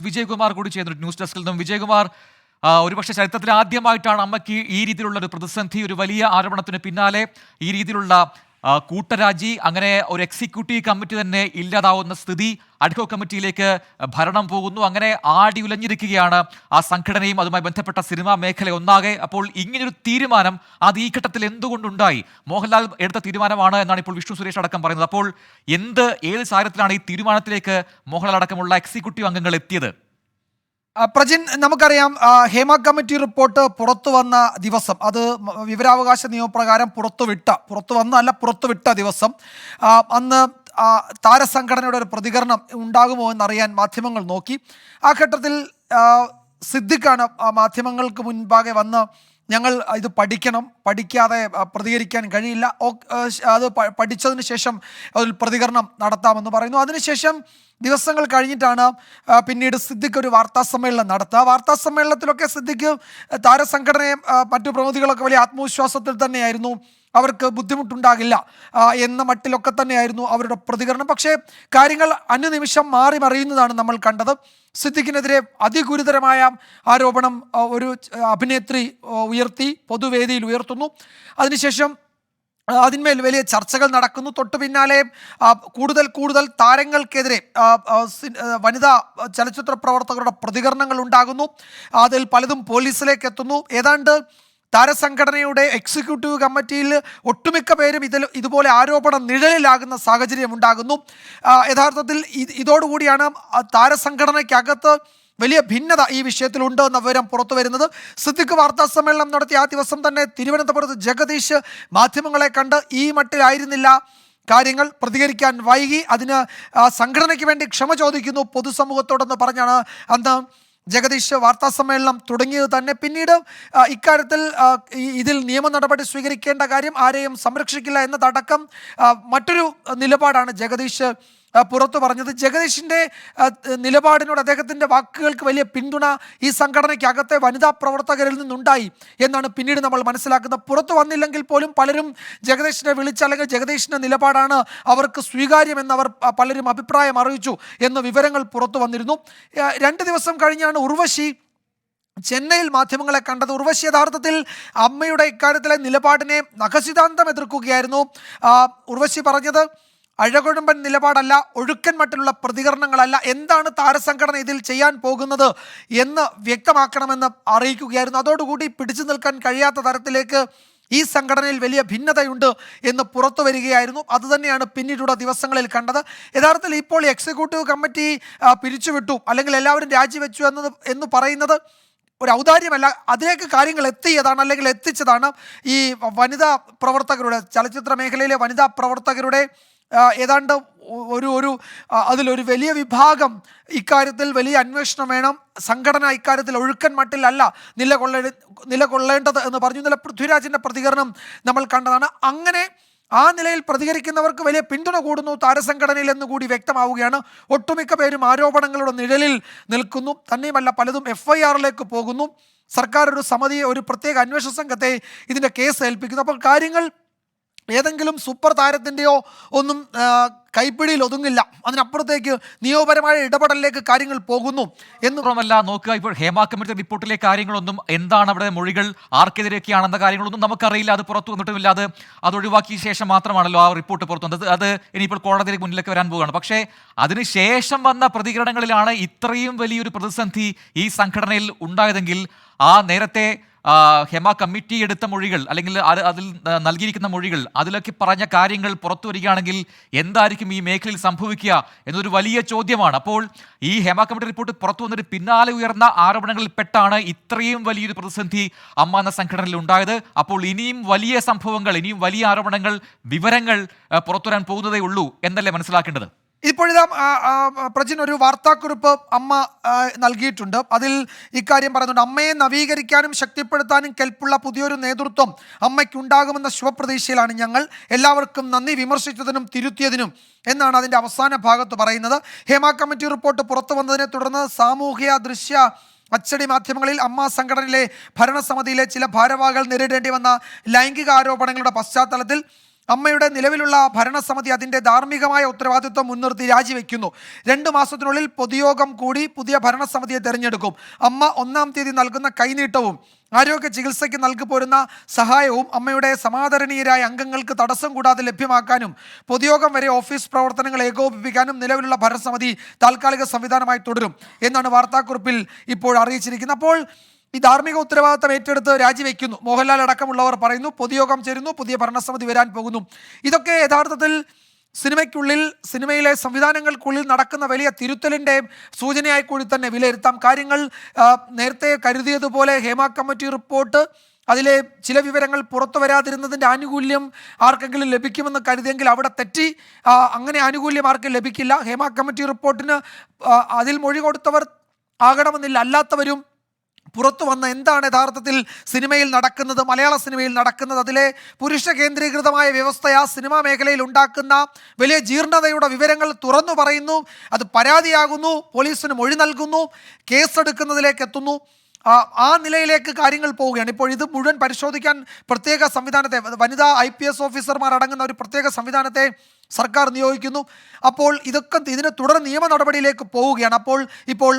വിജയകുമാർ കൂടി ചെയ്യുന്നുണ്ട് ന്യൂസ് ഡെസ്കിൽ നിന്നും. വിജയകുമാർ, ഒരുപക്ഷെ ചരിത്രത്തിൽ ആദ്യമായിട്ടാണ് അമ്മയ്ക്ക് ഈ രീതിയിലുള്ള ഒരു പ്രതിസന്ധി, ഒരു വലിയ ആരോപണത്തിന് പിന്നാലെ ഈ രീതിയിലുള്ള കൂട്ടരാജി, അങ്ങനെ ഒരു എക്സിക്യൂട്ടീവ് കമ്മിറ്റി തന്നെ ഇല്ലാതാവുന്ന സ്ഥിതി, അഡ്ഹോ കമ്മിറ്റിയിലേക്ക് ഭരണം പോകുന്നു. അങ്ങനെ ആടി ഉലഞ്ഞിരിക്കുകയാണ് ആ സംഘടനയും അതുമായി ബന്ധപ്പെട്ട സിനിമാ മേഖല ഒന്നാകെ. അപ്പോൾ ഇങ്ങനൊരു തീരുമാനം അത് ഈ ഘട്ടത്തിൽ എന്തുകൊണ്ടുണ്ടായി? മോഹൻലാൽ എടുത്ത തീരുമാനമാണ് എന്നാണ് ഇപ്പോൾ വിഷ്ണു സുരേഷ് അടക്കം പറയുന്നത്. അപ്പോൾ ഏത് സാഹചര്യത്തിലാണ് ഈ തീരുമാനത്തിലേക്ക് മോഹൻലാൽ അടക്കമുള്ള എക്സിക്യൂട്ടീവ് അംഗങ്ങൾ എത്തിയത്? പ്രജിൻ, നമുക്കറിയാം ഹേമ കമ്മിറ്റി റിപ്പോർട്ട് പുറത്തു വന്ന ദിവസം, അത് വിവരാവകാശ നിയമപ്രകാരം പുറത്തുവിട്ട ദിവസം, അന്ന് താരസംഘടനയുടെ ഒരു പ്രതികരണം ഉണ്ടാകുമോ എന്നറിയാൻ മാധ്യമങ്ങൾ നോക്കി. ആ ഘട്ടത്തിൽ സിദ്ദിഖാണ് മാധ്യമങ്ങൾക്ക് മുൻപാകെ വന്ന് ഞങ്ങൾ ഇത് പഠിക്കാതെ പ്രതികരിക്കാൻ കഴിയില്ല, അത് പഠിച്ചതിന് ശേഷം അതിൽ പ്രതികരണം നടത്താമെന്ന് പറയുന്നു. അതിനുശേഷം ദിവസങ്ങൾ കഴിഞ്ഞിട്ടാണ് പിന്നീട് സിദ്ദിഖ് ഒരു വാർത്താ സമ്മേളനം നടത്തുക. വാർത്താ സമ്മേളനത്തിലൊക്കെ സിദ്ദിഖ് താരസംഘടനയും മറ്റു പ്രമുഖികളൊക്കെ വലിയ ആത്മവിശ്വാസത്തിൽ തന്നെയായിരുന്നു, അവർക്ക് ബുദ്ധിമുട്ടുണ്ടാകില്ല എന്ന മട്ടിലൊക്കെ തന്നെയായിരുന്നു അവരുടെ പ്രതികരണം. പക്ഷേ കാര്യങ്ങൾ അനുനിമിഷം മാറി മറിയുന്നതാണ് നമ്മൾ കണ്ടത്. സിദ്ദിഖിനെതിരെ അതിഗുരുതരമായ ആരോപണം ഒരു അഭിനേത്രി പൊതുവേദിയിൽ ഉയർത്തുന്നു. അതിനുശേഷം അതിന്മേൽ വലിയ ചർച്ചകൾ നടക്കുന്നു. തൊട്ടു പിന്നാലെ കൂടുതൽ താരങ്ങൾക്കെതിരെ വനിതാ ചലച്ചിത്ര പ്രവർത്തകരുടെ പ്രതികരണങ്ങൾ ഉണ്ടാകുന്നു. അതിൽ പലതും പോലീസിലേക്ക് എത്തുന്നു. ഏതാണ്ട് താരസംഘടനയുടെ എക്സിക്യൂട്ടീവ് കമ്മിറ്റിയിൽ ഒട്ടുമിക്ക പേരും ഇതുപോലെ ആരോപണ നിഴലിലാകുന്ന സാഹചര്യം ഉണ്ടാകുന്നു. യഥാർത്ഥത്തിൽ ഇതോടുകൂടിയാണ് താരസംഘടനയ്ക്കകത്ത് വലിയ ഭിന്നത ഈ വിഷയത്തിലുണ്ട് എന്ന വിവരം പുറത്തു വരുന്നത്. സിദ്ദിഖ് വാർത്താ സമ്മേളനം നടത്തിയ ആ ദിവസം തന്നെ തിരുവനന്തപുരത്ത് ജഗദീഷ് മാധ്യമങ്ങളെ കണ്ട് ഈ മട്ടിലായിരുന്നില്ല കാര്യങ്ങൾ, പ്രതികരിക്കാൻ വൈകി, അതിന് സംഘടനയ്ക്ക് വേണ്ടി ക്ഷമ ചോദിക്കുന്നു പൊതുസമൂഹത്തോടെന്ന് പറഞ്ഞാണ് അന്ന് ജഗദീഷ് വാർത്താ സമ്മേളനം തുടങ്ങിയത് തന്നെ. പിന്നീട് ഇക്കാര്യത്തിൽ ഇതിൽ നിയമ നടപടി സ്വീകരിക്കേണ്ട കാര്യം, ആരെയും സംരക്ഷിക്കില്ല എന്നതടക്കം മറ്റൊരു നിലപാടാണ് ജഗദീഷ് പുറത്തു പറഞ്ഞത്. ജഗദീഷിൻ്റെ നിലപാടിനോട്, അദ്ദേഹത്തിൻ്റെ വാക്കുകൾക്ക് വലിയ പിന്തുണ ഈ സംഘടനയ്ക്കകത്തെ വനിതാ പ്രവർത്തകരിൽ നിന്നുണ്ടായി എന്നാണ് പിന്നീട് നമ്മൾ മനസ്സിലാക്കുന്നത്. പുറത്തു വന്നില്ലെങ്കിൽ പോലും പലരും ജഗദീഷിനെ വിളിച്ചല്ലെങ്കിൽ ജഗദീഷിൻ്റെ നിലപാടാണ് അവർക്ക് സ്വീകാര്യമെന്നവർ പലരും അഭിപ്രായം അറിയിച്ചു എന്ന വിവരങ്ങൾ പുറത്തു വന്നിരുന്നു. 2 ദിവസം കഴിഞ്ഞാണ് ഉർവശി ചെന്നൈയിൽ മാധ്യമങ്ങളെ കണ്ടത്. ഉർവശി യഥാർത്ഥത്തിൽ അമ്മയുടെ ഇക്കാര്യത്തിലെ നിലപാടിനെ നഖശിതാന്തം എതിർക്കുകയായിരുന്നു. ഉർവശി പറഞ്ഞത് അഴകൊഴുമ്പൻ നിലപാടല്ല, ഒഴുക്കൻ മട്ടിലുള്ള പ്രതികരണങ്ങളല്ല, എന്താണ് താരസംഘടന ഇതിൽ ചെയ്യാൻ പോകുന്നത് എന്ന് വ്യക്തമാക്കണമെന്ന് അറിയിക്കുകയായിരുന്നു. അതോടുകൂടി പിടിച്ചു നിൽക്കാൻ കഴിയാത്ത തരത്തിലേക്ക് ഈ സംഘടനയിൽ വലിയ ഭിന്നതയുണ്ട് എന്ന് പുറത്തു വരികയായിരുന്നു. അതുതന്നെയാണ് പിന്നീടുള്ള ദിവസങ്ങളിൽ കണ്ടത്. യഥാർത്ഥത്തിൽ ഇപ്പോൾ എക്സിക്യൂട്ടീവ് കമ്മിറ്റി പിരിച്ചുവിട്ടു അല്ലെങ്കിൽ എല്ലാവരും രാജിവെച്ചു എന്ന് പറയുന്നത് ഒരു ഔദാര്യമല്ല, അതിലേക്ക് കാര്യങ്ങൾ എത്തിയതാണ് അല്ലെങ്കിൽ എത്തിച്ചതാണ് ഈ വനിതാ പ്രവർത്തകരുടെ, ചലച്ചിത്ര മേഖലയിലെ വനിതാ പ്രവർത്തകരുടെ ഏതാണ്ട് അതിലൊരു വലിയ വിഭാഗം ഇക്കാര്യത്തിൽ വലിയ അന്വേഷണം വേണം, സംഘടന ഇക്കാര്യത്തിൽ ഒഴുക്കൻ മട്ടിലല്ല നിലകൊള്ളേണ്ടത് എന്ന് പറഞ്ഞു. ഇന്നലെ പൃഥ്വിരാജിൻ്റെ പ്രതികരണം നമ്മൾ കണ്ടതാണ്. അങ്ങനെ ആ നിലയിൽ പ്രതികരിക്കുന്നവർക്ക് വലിയ പിന്തുണ കൂടുന്നു താരസംഘടനയിൽ എന്നുകൂടി വ്യക്തമാവുകയാണ്. ഒട്ടുമിക്ക പേരും ആരോപണങ്ങളുടെ നിഴലിൽ നിൽക്കുന്നു. തന്നെയുമല്ല, പലതും FIRലേക്ക് പോകുന്നു. സർക്കാർ ഒരു സമിതിയെ, ഒരു പ്രത്യേക അന്വേഷണ സംഘത്തെ ഇതിൻ്റെ കേസ് ഏൽപ്പിക്കുന്നു. അപ്പോൾ കാര്യങ്ങൾ ഏതെങ്കിലും സൂപ്പർ താരത്തിൻ്റെയോ ഒന്നും കൈപ്പിടിയിൽ ഒതുങ്ങില്ല, അതിനപ്പുറത്തേക്ക് നിയമപരമായ ഇടപെടലിലേക്ക് കാര്യങ്ങൾ പോകുന്നു എന്നുമല്ല. നോക്കുക, ഇപ്പോൾ ഹേമ കമ്മിറ്റി റിപ്പോർട്ടിലെ കാര്യങ്ങളൊന്നും, എന്താണ് അവിടെ മൊഴികൾ, ആർക്കെതിരെയൊക്കെയാണെന്ന കാര്യങ്ങളൊന്നും നമുക്കറിയില്ല. അത് പുറത്തു വന്നിട്ടുമില്ല. അത് ഒഴിവാക്കിയ ശേഷം മാത്രമാണല്ലോ ആ റിപ്പോർട്ട് പുറത്തു വന്നത്. അത് ഇനിയിപ്പോൾ കോടതിയുടെ മുന്നിലേക്ക് വരാൻ പോവുകയാണ്. പക്ഷേ അതിനുശേഷം വന്ന പ്രതികരണങ്ങളിലാണ് ഇത്രയും വലിയൊരു പ്രതിസന്ധി ഈ സംഘടനയിൽ ഉണ്ടായതെങ്കിൽ ആ നേരത്തെ ഹേമ കമ്മിറ്റി എടുത്ത മൊഴികൾ അല്ലെങ്കിൽ അതിൽ നൽകിയിരിക്കുന്ന മൊഴികൾ, അതിലൊക്കെ പറഞ്ഞ കാര്യങ്ങൾ പുറത്തു വരികയാണെങ്കിൽ എന്തായിരിക്കും ഈ മേഖലയിൽ സംഭവിക്കുക എന്നൊരു വലിയ ചോദ്യമാണ്. അപ്പോൾ ഈ ഹേമ കമ്മിറ്റി റിപ്പോർട്ട് പുറത്തു വന്നിട്ട് പിന്നാലെ ഉയർന്ന ആരോപണങ്ങളിൽ പെട്ടാണ് ഇത്രയും വലിയൊരു പ്രതിസന്ധി അമ്മ എന്ന സംഘടനയിൽ ഉണ്ടായത്. അപ്പോൾ ഇനിയും വലിയ സംഭവങ്ങൾ, ഇനിയും വലിയ ആരോപണങ്ങൾ, വിവരങ്ങൾ പുറത്തു വരാൻ പോകുന്നതേ ഉള്ളൂ എന്നല്ലേ മനസ്സിലാക്കേണ്ടത്? ഇപ്പോഴിതാ പ്രജിൻ ഒരു വാർത്താക്കുറിപ്പ് അമ്മ നൽകിയിട്ടുണ്ട്. അതിൽ ഇക്കാര്യം പറയുന്നുണ്ട്. അമ്മയെ നവീകരിക്കാനും ശക്തിപ്പെടുത്താനും കെൽപ്പുള്ള പുതിയൊരു നേതൃത്വം അമ്മയ്ക്കുണ്ടാകുമെന്ന ശുഭപ്രതീക്ഷയിലാണ് ഞങ്ങൾ. എല്ലാവർക്കും നന്ദി, വിമർശിച്ചതിനും തിരുത്തിയതിനും എന്നാണ് അതിൻ്റെ അവസാന ഭാഗത്ത് പറയുന്നത്. ഹേമ കമ്മിറ്റി റിപ്പോർട്ട് പുറത്തു വന്നതിനെ തുടർന്ന് സാമൂഹ്യ ദൃശ്യ അച്ചടി മാധ്യമങ്ങളിൽ അമ്മ സംഘടനയിലെ ഭരണസമിതിയിലെ ചില ഭാരവാഹികൾ നേരിടേണ്ടി വന്ന ലൈംഗിക ആരോപണങ്ങളുടെ പശ്ചാത്തലത്തിൽ അമ്മയുടെ നിലവിലുള്ള ഭരണസമിതി അതിൻ്റെ ധാർമ്മികമായ ഉത്തരവാദിത്വം മുൻനിർത്തി രാജിവെക്കുന്നു. 2 മാസത്തിനുള്ളിൽ പൊതുയോഗം കൂടി പുതിയ ഭരണസമിതിയെ തെരഞ്ഞെടുക്കും. അമ്മ 1-ാം തീയതി നൽകുന്ന കൈനീട്ടവും ആരോഗ്യ ചികിത്സയ്ക്ക് നൽകിപ്പോരുന്ന സഹായവും അമ്മയുടെ സമാദരണീയരായ അംഗങ്ങൾക്ക് തടസ്സം കൂടാതെ ലഭ്യമാക്കാനും പൊതുയോഗം വരെ ഓഫീസ് പ്രവർത്തനങ്ങൾ ഏകോപിപ്പിക്കാനും നിലവിലുള്ള ഭരണസമിതി താൽക്കാലിക സംവിധാനമായി തുടരും എന്നാണ് വാർത്താക്കുറിപ്പിൽ ഇപ്പോൾ അറിയിച്ചിരിക്കുന്നത്. അപ്പോൾ ഈ ധാർമ്മിക ഉത്തരവാദിത്തം ഏറ്റെടുത്ത് രാജിവെക്കുന്നു. മോഹൻലാൽ അടക്കമുള്ളവർ പറയുന്നു. പൊതുയോഗം ചേരുന്നു, പുതിയ ഭരണസമിതി വരാൻ പോകുന്നു. ഇതൊക്കെ യഥാർത്ഥത്തിൽ സിനിമയ്ക്കുള്ളിൽ, സിനിമയിലെ സംവിധാനങ്ങൾക്കുള്ളിൽ നടക്കുന്ന വലിയ തിരുത്തലിൻ്റെ സൂചനയായി കൂടി തന്നെ വിലയിരുത്താം. കാര്യങ്ങൾ നേരത്തെ കരുതിയതുപോലെ ഹേമ കമ്മിറ്റി റിപ്പോർട്ട്, അതിലെ ചില വിവരങ്ങൾ പുറത്തു വരാതിരുന്നതിൻ്റെ ആനുകൂല്യം ആർക്കെങ്കിലും ലഭിക്കുമെന്ന് കരുതിയെങ്കിൽ അവിടെ തെറ്റി. അങ്ങനെ ആനുകൂല്യം ആർക്കും ലഭിക്കില്ല. ഹേമ കമ്മിറ്റി റിപ്പോർട്ടിന് അതിൽ മൊഴി കൊടുത്തവർ ആകണമെന്നില്ല, അല്ലാത്തവരും പുറത്തു വന്ന എന്താണ് യഥാർത്ഥത്തിൽ സിനിമയിൽ നടക്കുന്നത്, മലയാള സിനിമയിൽ നടക്കുന്നത്, അതിലെ പുരുഷ കേന്ദ്രീകൃതമായ വ്യവസ്ഥ ആ സിനിമാ മേഖലയിൽ ഉണ്ടാക്കുന്ന വലിയ ജീർണതയുടെ വിവരങ്ങൾ തുറന്നു പറയുന്നു. അത് പരാതിയാകുന്നു, പോലീസിന് മൊഴി നൽകുന്നു, കേസെടുക്കുന്നതിലേക്ക് എത്തുന്നു. ആ നിലയിലേക്ക് കാര്യങ്ങൾ പോവുകയാണ്. ഇപ്പോൾ ഇത് മുഴുവൻ പരിശോധിക്കാൻ പ്രത്യേക സംവിധാനത്തെ, വനിതാ IPS ഓഫീസർമാർ അടങ്ങുന്ന ഒരു പ്രത്യേക സംവിധാനത്തെ സർക്കാർ നിയോഗിക്കുന്നു. അപ്പോൾ ഇതൊക്കെ ഇതിന് തുടർ നിയമ നടപടിയിലേക്ക് പോവുകയാണ്. ഇപ്പോൾ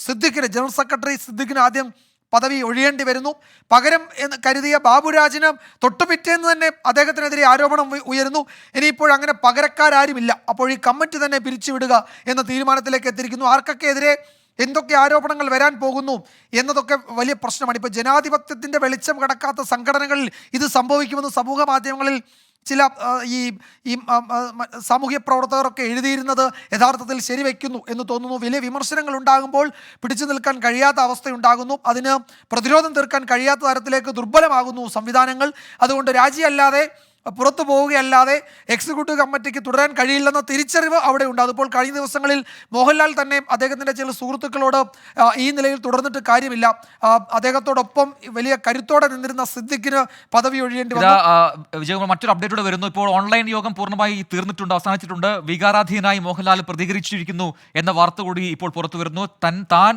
സിദ്ദിഖിന്, ജനറൽ സെക്രട്ടറി സിദ്ദിഖിന് ആദ്യം പദവി ഒഴിയേണ്ടി വരുന്നു. പകരം എന്ന് കരുതിയ ബാബുരാജിന് തൊട്ടുപിറ്റേന്ന് തന്നെ അദ്ദേഹത്തിനെതിരെ ആരോപണം ഉയരുന്നു. ഇനിയിപ്പോൾ അങ്ങനെ പകരക്കാരുമില്ല. അപ്പോൾ ഈ കമ്മിറ്റി തന്നെ പിരിച്ചുവിടുക എന്ന തീരുമാനത്തിലേക്ക് എത്തിയിരിക്കുന്നു. ആർക്കൊക്കെ എതിരെ എന്തൊക്കെ ആരോപണങ്ങൾ വരാൻ പോകുന്നു എന്നതൊക്കെ വലിയ പ്രശ്നമാണ്. ഇപ്പോൾ ജനാധിപത്യത്തിൻ്റെ വെളിച്ചം കടക്കാത്ത സംഘടനകളിൽ ഇത് സംഭവിക്കുമെന്ന് സമൂഹ മാധ്യമങ്ങളിൽ ചില ഈ സാമൂഹ്യ പ്രവർത്തകരൊക്കെ എഴുതിയിരുന്നത് യഥാർത്ഥത്തിൽ ശരിവെക്കുന്നു എന്ന് തോന്നുന്നു. വലിയ വിമർശനങ്ങൾ ഉണ്ടാകുമ്പോൾ പിടിച്ചു നിൽക്കാൻ കഴിയാത്ത അവസ്ഥയുണ്ടാകുന്നു. അതിന് പ്രതിരോധം തീർക്കാൻ കഴിയാത്ത തരത്തിലേക്ക് ദുർബലമാകുന്നു സംവിധാനങ്ങൾ. അതുകൊണ്ട് രാജിയല്ലാതെ, പുറത്തു പോവുകയല്ലാതെ എക്സിക്യൂട്ടീവ് കമ്മിറ്റിക്ക് തുടരാൻ കഴിയില്ലെന്ന തിരിച്ചറിവ് അവിടെ ഉണ്ട്. അതിപ്പോൾ കഴിഞ്ഞ ദിവസങ്ങളിൽ മോഹൻലാൽ തന്നെ അദ്ദേഹത്തിൻ്റെ ചില സുഹൃത്തുക്കളോട് ഈ നിലയിൽ തുടർന്നിട്ട് കാര്യമില്ല, അദ്ദേഹത്തോടൊപ്പം വലിയ കരുത്തോടെ നിന്നിരുന്ന സിദ്ദിഖിന് പദവി ഒഴിയേണ്ടി വന്നു. വിജയകുമാർ, മറ്റൊരു അപ്ഡേറ്റോടെ വരുന്നു. ഇപ്പോൾ ഓൺലൈൻ യോഗം പൂർണ്ണമായി തീർന്നിട്ടുണ്ട്, അവസാനിച്ചിട്ടുണ്ട്. വികാരാധീനായി മോഹൻലാൽ പ്രതികരിച്ചിരിക്കുന്നു എന്ന വാർത്ത കൂടി ഇപ്പോൾ പുറത്തു വരുന്നു. താൻ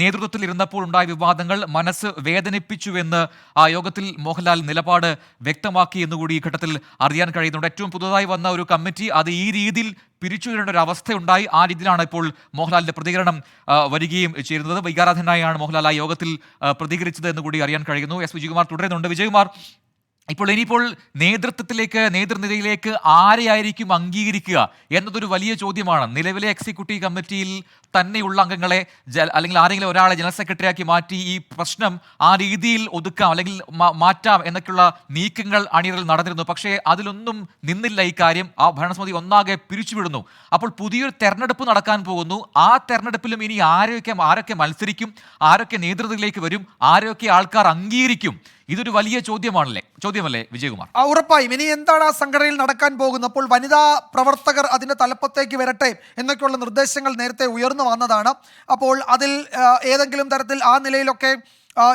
നേതൃത്വത്തിൽ ഇരുന്നപ്പോൾ ഉണ്ടായ വിവാദങ്ങൾ മനസ്സ് വേദനിപ്പിച്ചുവെന്ന് ആ യോഗത്തിൽ മോഹൻലാൽ നിലപാട് വ്യക്തമാക്കി എന്നുകൂടി ഈ ഘട്ടത്തിൽ അറിയാൻ കഴിയുന്നുണ്ട്. ഏറ്റവും പുതുതായി വന്ന ഒരു കമ്മിറ്റി അത് ഈ രീതിയിൽ പിരിച്ചുവിടേണ്ട ഒരു അവസ്ഥയുണ്ടായി. ആ രീതിയിലാണ് ഇപ്പോൾ മോഹൻലാലിന്റെ പ്രതികരണം വരികയും ചെയ്യുന്നത്. വികാരാധനായാണ് മോഹൻലാൽ ആ യോഗത്തിൽ പ്രതികരിച്ചത് എന്ന് കൂടി അറിയാൻ കഴിയുന്നു. എസ് വിജയകുമാർ തുടരുന്നുണ്ട്. വിജയകുമാർ, ഇനിയിപ്പോൾ നേതൃനിരയിലേക്ക് ആരെയായിരിക്കും അംഗീകരിക്കുക എന്നതൊരു വലിയ ചോദ്യമാണ്. നിലവിലെ എക്സിക്യൂട്ടീവ് കമ്മിറ്റിയിൽ തന്നെയുള്ള അംഗങ്ങളെ അല്ലെങ്കിൽ ആരെങ്കിലും ഒരാളെ ജനറൽ സെക്രട്ടറിയാക്കി മാറ്റി ഈ പ്രശ്നം ആ രീതിയിൽ ഒതുക്കാം അല്ലെങ്കിൽ മാറ്റാം എന്നൊക്കെയുള്ള നീക്കങ്ങൾ അണിയറിൽ നടന്നിരുന്നു. പക്ഷേ അതിലൊന്നും നിന്നില്ല ഈ കാര്യം. ആ ഭരണസമിതി ഒന്നാകെ പിരിച്ചുവിടുന്നു. അപ്പോൾ പുതിയൊരു തെരഞ്ഞെടുപ്പ് നടക്കാൻ പോകുന്നു. ആ തെരഞ്ഞെടുപ്പിലും ഇനി ആരൊക്കെ മത്സരിക്കും, ആരൊക്കെ നേതൃത്വത്തിലേക്ക് വരും, ആരൊക്കെ ആൾക്കാർ അംഗീകരിക്കും? ഇതൊരു വലിയ ചോദ്യമല്ലേ വിജയകുമാർ? ഉറപ്പായും. ഇനി എന്താണ് ആ സംഘടനയിൽ നടക്കാൻ പോകുന്നത്? അപ്പോൾ വനിതാ പ്രവർത്തകർ അതിൻ്റെ തലപ്പത്തേക്ക് വരട്ടെ എന്നൊക്കെയുള്ള നിർദ്ദേശങ്ങൾ നേരത്തെ ഉയർന്നു വന്നതാണ്. അപ്പോൾ അതിൽ ഏതെങ്കിലും തരത്തിൽ ആ നിലയിലൊക്കെ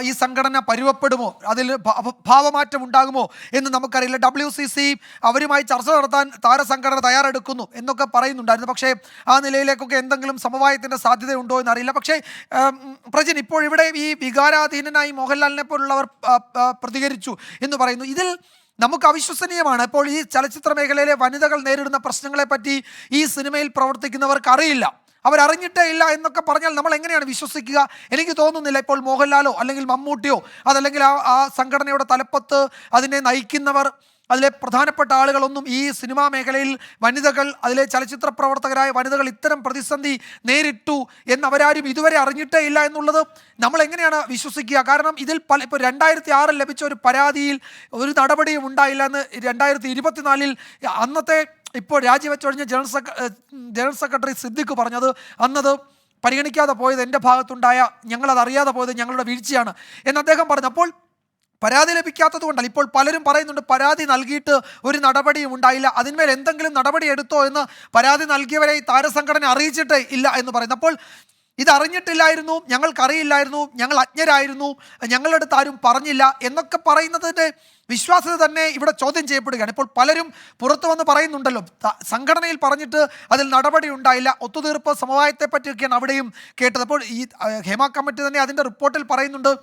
ഈ സംഘടന പരുവപ്പെടുമോ, അതിൽ ഭാവമാറ്റം ഉണ്ടാകുമോ എന്ന് നമുക്കറിയില്ല. WCC അവരുമായി ചർച്ച നടത്താൻ താരസംഘടന തയ്യാറെടുക്കുന്നു എന്നൊക്കെ പറയുന്നുണ്ടായിരുന്നു. പക്ഷേ ആ നിലയിലേക്കൊക്കെ എന്തെങ്കിലും സമവായത്തിൻ്റെ സാധ്യതയുണ്ടോ എന്നറിയില്ല. പക്ഷേ പ്രജിൻ, ഇപ്പോൾ ഇവിടെ ഈ വികാരാധീനനായി മോഹൻലാലിനെ പോലുള്ളവർ പ്രതികരിച്ചു എന്ന് പറയുന്നു. ഇതിൽ നമുക്ക് അവിശ്വസനീയമാണ്. ഇപ്പോൾ ഈ ചലച്ചിത്ര മേഖലയിലെ വനിതകൾ നേരിടുന്ന പ്രശ്നങ്ങളെപ്പറ്റി ഈ സിനിമയിൽ പ്രവർത്തിക്കുന്നവർക്ക് അറിയില്ല, അവരറിഞ്ഞിട്ടേ ഇല്ല എന്നൊക്കെ പറഞ്ഞാൽ നമ്മൾ എങ്ങനെയാണ് വിശ്വസിക്കുക? എനിക്ക് തോന്നുന്നില്ല ഇപ്പോൾ മോഹൻലാലോ അല്ലെങ്കിൽ മമ്മൂട്ടിയോ അതല്ലെങ്കിൽ ആ സംഘടനയുടെ തലപ്പത്ത് അതിനെ നയിക്കുന്നവർ, അതിലെ പ്രധാനപ്പെട്ട ആളുകളൊന്നും ഈ സിനിമാ മേഖലയിൽ വനിതകൾ, അതിലെ ചലച്ചിത്ര പ്രവർത്തകരായ വനിതകൾ ഇത്തരം പ്രതിസന്ധി നേരിട്ടു എന്നവരാരും ഇതുവരെ അറിഞ്ഞിട്ടേ ഇല്ല എന്നുള്ളത് നമ്മൾ എങ്ങനെയാണ് വിശ്വസിക്കുക? കാരണം ഇതിൽ ഇപ്പോൾ 2006 ലഭിച്ച ഒരു പരാതിയിൽ ഒരു നടപടിയും ഉണ്ടായില്ല എന്ന് 2024 അന്നത്തെ ഇപ്പോൾ രാജിവെച്ചൊഴിഞ്ഞ ജനറൽ സെക്രട്ടറി സിദ്ദിഖ് പറഞ്ഞത് അന്നത് പരിഗണിക്കാതെ പോയത് എൻ്റെ ഭാഗത്തുണ്ടായ, ഞങ്ങളത് അറിയാതെ പോയത് ഞങ്ങളുടെ വീഴ്ചയാണ് എന്ന് അദ്ദേഹം പറഞ്ഞു. അപ്പോൾ പരാതി ലഭിക്കാത്തത് കൊണ്ടല്ല. ഇപ്പോൾ പലരും പറയുന്നുണ്ട് പരാതി നൽകിയിട്ട് ഒരു നടപടിയും ഉണ്ടായില്ല, അതിന്മേൽ എന്തെങ്കിലും നടപടി എടുത്തോ എന്ന് പരാതി നൽകിയവരെ ഈ താരസംഘടന അറിയിച്ചിട്ടേ ഇല്ല എന്ന് പറയുന്നു. അപ്പോൾ ഇതറിഞ്ഞിട്ടില്ലായിരുന്നു, ഞങ്ങൾക്കറിയില്ലായിരുന്നു, ഞങ്ങൾ അജ്ഞരായിരുന്നു, ഞങ്ങളുടെ അടുത്ത് ആരും പറഞ്ഞില്ല എന്നൊക്കെ പറയുന്നതിൻ്റെ വിശ്വാസ്യത തന്നെ ഇവിടെ ചോദ്യം ചെയ്യപ്പെടുകയാണ്. ഇപ്പോൾ പലരും പുറത്തു വന്ന് പറയുന്നുണ്ടല്ലോ, സംഘടനയിൽ പറഞ്ഞിട്ട് അതിൽ നടപടി ഉണ്ടായില്ല, ഒത്തുതീർപ്പ് സമവായത്തെ പറ്റിയൊക്കെയാണ് അവിടെയും കേട്ടത്. അപ്പോൾ ഈ ഹേമ കമ്മിറ്റി തന്നെ അതിൻ്റെ റിപ്പോർട്ടിൽ പറയുന്നുണ്ട്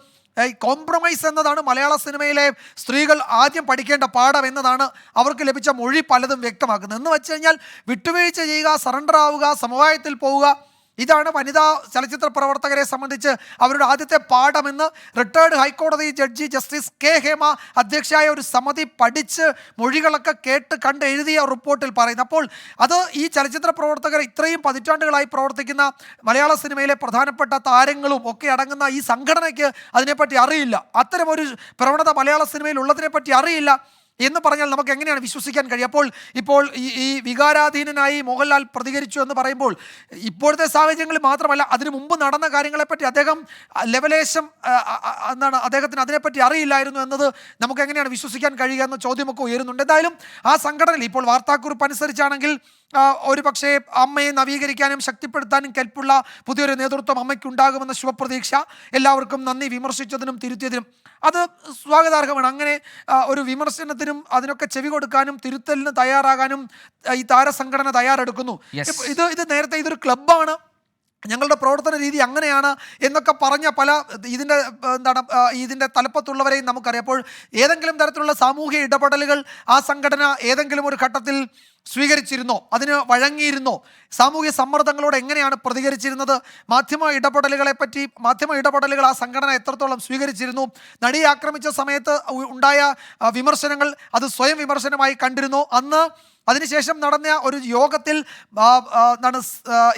കോംപ്രമൈസ് എന്നതാണ് മലയാള സിനിമയിലെ സ്ത്രീകൾ ആദ്യം പഠിക്കേണ്ട പാഠം എന്നതാണ് അവർക്ക് ലഭിച്ച മൊഴി പലതും വ്യക്തമാക്കുന്നത്. എന്ന് വെച്ച് കഴിഞ്ഞാൽ വിട്ടുവീഴ്ച ചെയ്യുക, സറണ്ടർ ആവുക, സമവായത്തിൽ പോവുക, ഇതാണ് വനിതാ ചലച്ചിത്ര പ്രവർത്തകരെ സംബന്ധിച്ച് അവരുടെ ആദ്യത്തെ പാഠമെന്ന് റിട്ടയർഡ് ഹൈക്കോടതി ജഡ്ജി ജസ്റ്റിസ് കെ ഹേമ അധ്യക്ഷയായ ഒരു സമിതി പഠിച്ച് മൊഴികളൊക്കെ കേട്ട് കണ്ട് എഴുതിയ റിപ്പോർട്ടിൽ പറയുന്നു. അപ്പോൾ അത് ഈ ചലച്ചിത്ര പ്രവർത്തകർ ഇത്രയും പതിറ്റാണ്ടുകളായി പ്രവർത്തിക്കുന്ന മലയാള സിനിമയിലെ പ്രധാനപ്പെട്ട താരങ്ങളും ഒക്കെ അടങ്ങുന്ന ഈ സംഘടനയ്ക്ക് അതിനെപ്പറ്റി അറിയില്ല, അത്തരമൊരു പ്രവണത മലയാള സിനിമയിൽ ഉള്ളതിനെപ്പറ്റി അറിയില്ല എന്ന് പറഞ്ഞാൽ നമുക്ക് എങ്ങനെയാണ് വിശ്വസിക്കാൻ കഴിയും? ഇപ്പോൾ ഈ വികാരാധീനനായി മോഹൻലാൽ പ്രതികരിച്ചു എന്ന് പറയുമ്പോൾ ഇപ്പോഴത്തെ സാഹചര്യങ്ങളിൽ മാത്രമല്ല, അതിനു മുമ്പ് നടന്ന കാര്യങ്ങളെപ്പറ്റി അദ്ദേഹം ലെവലേശം അദ്ദേഹത്തിന് അതിനെപ്പറ്റി അറിയില്ലായിരുന്നു എന്നത് നമുക്ക് എങ്ങനെയാണ് വിശ്വസിക്കാൻ കഴിയുക എന്ന ചോദ്യമൊക്കെ ഉയരുന്നുണ്ട്. എന്തായാലും ആ സംഘടനയിൽ ഇപ്പോൾ വാർത്താക്കുറിപ്പ് അനുസരിച്ചാണെങ്കിൽ ഒരു പക്ഷേ അമ്മയെ നവീകരിക്കാനും ശക്തിപ്പെടുത്താനും കെൽപ്പുള്ള പുതിയൊരു നേതൃത്വം അമ്മയ്ക്കുണ്ടാകുമെന്ന ശുഭപ്രതീക്ഷ. എല്ലാവർക്കും നന്ദി, വിമർശിച്ചതിനും തിരുത്തിയതിനും. അത് സ്വാഗതാർഹമാണ്. അങ്ങനെ ഒരു വിമർശനത്തിനും അതിനൊക്കെ ചെവി കൊടുക്കാനും തിരുത്തലിന് തയ്യാറാകാനും ഈ താരസംഘടന തയ്യാറെടുക്കുന്നു. ഇത് നേരത്തെ ഇതൊരു ക്ലബ്ബാണ്, ഞങ്ങളുടെ പ്രവർത്തന രീതി അങ്ങനെയാണ് എന്നൊക്കെ പറഞ്ഞ പല ഇതിൻ്റെ തലപ്പത്തുള്ളവരെയും നമുക്കറിയാം. അപ്പോൾ ഏതെങ്കിലും തരത്തിലുള്ള സാമൂഹ്യ ഇടപെടലുകൾ ആ സംഘടന ഏതെങ്കിലും ഒരു ഘട്ടത്തിൽ സ്വീകരിച്ചിരുന്നോ? അതിന് വഴങ്ങിയിരുന്നോ? സാമൂഹ്യ സമ്മർദ്ദങ്ങളോട് എങ്ങനെയാണ് പ്രതികരിച്ചിരുന്നത്? മാധ്യമ ഇടപെടലുകൾ ആ സംഘടന എത്രത്തോളം സ്വീകരിച്ചിരുന്നു? നടിയെ ആക്രമിച്ച സമയത്ത് ഉണ്ടായ വിമർശനങ്ങൾ അത് സ്വയം വിമർശനമായി കണ്ടിരുന്നു? അന്ന് അതിനുശേഷം നടന്ന ഒരു യോഗത്തിൽ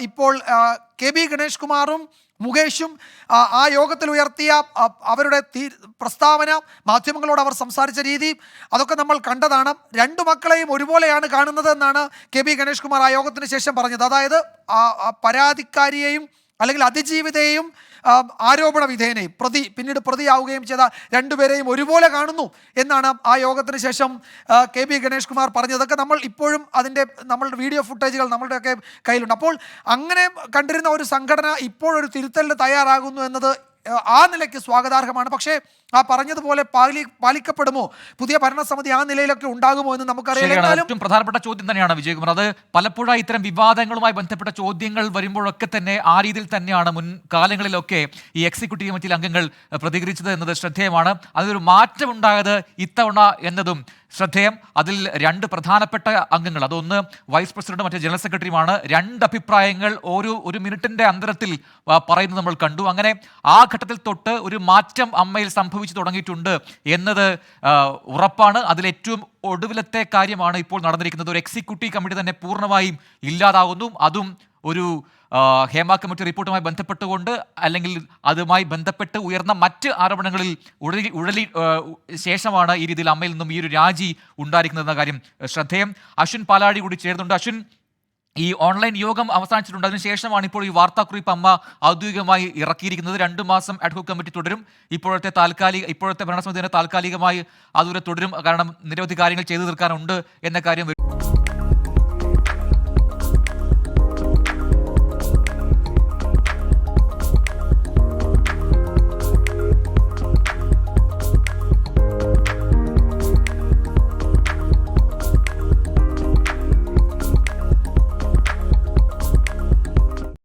ഇപ്പോൾ കെ ബി ഗണേഷ് കുമാറും മുകേഷും ആ യോഗത്തിൽ ഉയർത്തിയ അവരുടെ പ്രസ്താവന, മാധ്യമങ്ങളോട് അവർ സംസാരിച്ച രീതി, അതൊക്കെ നമ്മൾ കണ്ടതാണ്. രണ്ടു മക്കളെയും ഒരുപോലെയാണ് കാണുന്നത് എന്നാണ് കെ ബി ഗണേഷ് കുമാർ ആ യോഗത്തിന് ശേഷം പറഞ്ഞത്. അതായത് പരാതിക്കാരിയെയും അല്ലെങ്കിൽ അതിജീവിതയെയും ആരോപണ വിധേയനെയും പിന്നീട് പ്രതിയാവുകയും ചെയ്ത രണ്ടുപേരെയും ഒരുപോലെ കാണുന്നു എന്നാണ് ആ യോഗത്തിന് ശേഷം കെ ബി ഗണേഷ് കുമാർ പറഞ്ഞതൊക്കെ നമ്മൾ ഇപ്പോഴും നമ്മളുടെ വീഡിയോ ഫുട്ടേജുകൾ നമ്മളുടെയൊക്കെ കയ്യിലുണ്ട്. അപ്പോൾ അങ്ങനെ കണ്ടിരുന്ന ഒരു സംഘടന ഇപ്പോഴൊരു തിരുത്തലിന് തയ്യാറാകുന്നു എന്നത് ആ നിലയ്ക്ക് സ്വാഗതാർഹമാണ്. പക്ഷേ ആ പറഞ്ഞതുപോലെ പാലിക്കപ്പെടുമോ? പുതിയ ഭരണസമിതി ആ നിലയിലൊക്കെ ഉണ്ടാകുമോ എന്ന് നമുക്കറിയാം. ഏറ്റവും പ്രധാനപ്പെട്ട ചോദ്യം തന്നെയാണ് വിജയകുമാർ. അത് പലപ്പോഴും ഇത്തരം വിവാദങ്ങളുമായി ബന്ധപ്പെട്ട ചോദ്യങ്ങൾ വരുമ്പോഴൊക്കെ തന്നെ ആ രീതിയിൽ തന്നെയാണ് മുൻകാലങ്ങളിലൊക്കെ ഈ എക്സിക്യൂട്ടീവ് കമ്മിറ്റിയിലെ അംഗങ്ങൾ പ്രതികരിച്ചത് എന്നത് ശ്രദ്ധേയമാണ്. അതൊരു മാറ്റമുണ്ടായത് ഇത്തവണ എന്നതും ശ്രദ്ധേയം. അതിൽ രണ്ട് പ്രധാനപ്പെട്ട അംഗങ്ങൾ, അതൊന്ന് വൈസ് പ്രസിഡന്റും മറ്റേ ജനറൽ സെക്രട്ടറിയുമാണ്. രണ്ട് അഭിപ്രായങ്ങൾ ഒരു മിനിറ്റിന്റെ അന്തരത്തിൽ പറയുന്നത് നമ്മൾ കണ്ടു. അങ്ങനെ ആ ഘട്ടത്തിൽ തൊട്ട് ഒരു മാറ്റം അമ്മയിൽ സംഭവിച്ചു തുടങ്ങിയിട്ടുണ്ട് എന്നത് ഉറപ്പാണ്. അതിലേറ്റവും ഒടുവിലത്തെ കാര്യമാണ് ഇപ്പോൾ നടന്നിരിക്കുന്നത്. ഒരു എക്സിക്യൂട്ടീവ് കമ്മിറ്റി തന്നെ പൂർണ്ണമായും ഇല്ലാതാകുന്നു. അതും ഒരു ഹേമ കമ്മിറ്റി റിപ്പോർട്ടുമായി ബന്ധപ്പെട്ടുകൊണ്ട്, അല്ലെങ്കിൽ അതുമായി ബന്ധപ്പെട്ട് ഉയർന്ന മറ്റ് ആരോപണങ്ങളിൽ ഉഴലി ശേഷമാണ് ഈ രീതിയിൽ അമ്മയിൽ നിന്നും ഈ ഒരു രാജി ഉണ്ടായിരിക്കുന്നതെന്ന കാര്യം ശ്രദ്ധേയം. അശ്വിൻ പാലാഴി കൂടി ചേർന്നുണ്ട്. അശ്വിൻ, ഈ ഓൺലൈൻ യോഗം അവസാനിച്ചിട്ടുണ്ട്. അതിനുശേഷമാണ് ഇപ്പോൾ ഈ വാർത്താക്കുറിപ്പ് അമ്മ ഔദ്യോഗികമായി ഇറക്കിയിരിക്കുന്നത്. 2 മാസം അഡ്ഹോക് കമ്മിറ്റി തുടരും. ഇപ്പോഴത്തെ ഭരണസമിതി തന്നെ താൽക്കാലികമായി അതുവരെ തുടരും. കാരണം നിരവധി കാര്യങ്ങൾ ചെയ്തു തീർക്കാനുണ്ട് എന്ന കാര്യം